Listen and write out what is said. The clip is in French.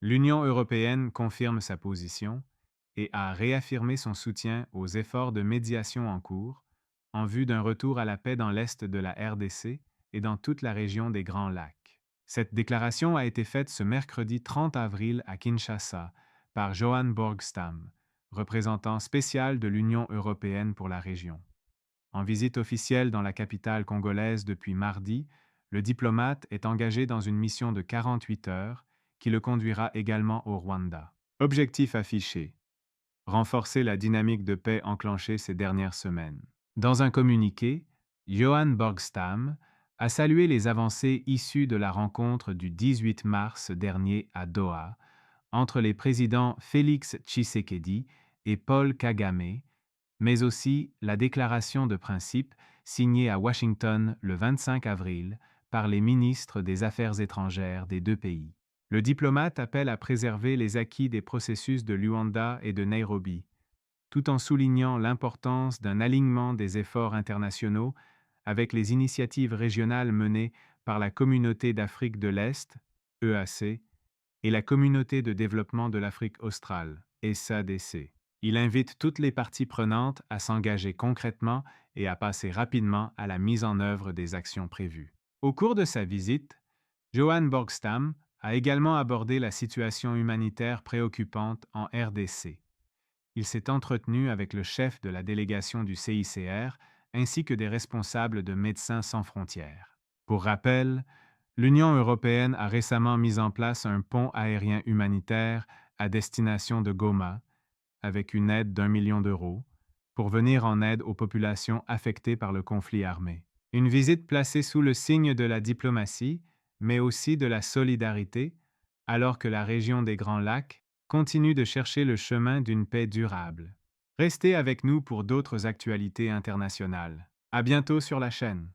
L'Union européenne confirme sa position et a réaffirmé son soutien aux efforts de médiation en cours en vue d'un retour à la paix dans l'est de la RDC et dans toute la région des Grands Lacs. Cette déclaration a été faite ce mercredi 30 avril à Kinshasa par Johan Borgstam, représentant spécial de l'Union européenne pour la région. En visite officielle dans la capitale congolaise depuis mardi, le diplomate est engagé dans une mission de 48 heures qui le conduira également au Rwanda. Objectif affiché: renforcer la dynamique de paix enclenchée ces dernières semaines. Dans un communiqué, Johan Borgstam a salué les avancées issues de la rencontre du 18 mars dernier à Doha entre les présidents Félix Tshisekedi et Paul Kagame, mais aussi la déclaration de principe signée à Washington le 25 avril par les ministres des Affaires étrangères des deux pays. Le diplomate appelle à préserver les acquis des processus de Luanda et de Nairobi, tout en soulignant l'importance d'un alignement des efforts internationaux avec les initiatives régionales menées par la Communauté d'Afrique de l'Est, EAC, et la Communauté de développement de l'Afrique australe, SADC. Il invite toutes les parties prenantes à s'engager concrètement et à passer rapidement à la mise en œuvre des actions prévues. Au cours de sa visite, Johan Borgstam a également abordé la situation humanitaire préoccupante en RDC. Il s'est entretenu avec le chef de la délégation du CICR ainsi que des responsables de Médecins sans frontières. Pour rappel, l'Union européenne a récemment mis en place un pont aérien humanitaire à destination de Goma, avec une aide d'1 million d'euros, pour venir en aide aux populations affectées par le conflit armé. Une visite placée sous le signe de la diplomatie, mais aussi de la solidarité, alors que la région des Grands Lacs continue de chercher le chemin d'une paix durable. Restez avec nous pour d'autres actualités internationales. À bientôt sur la chaîne.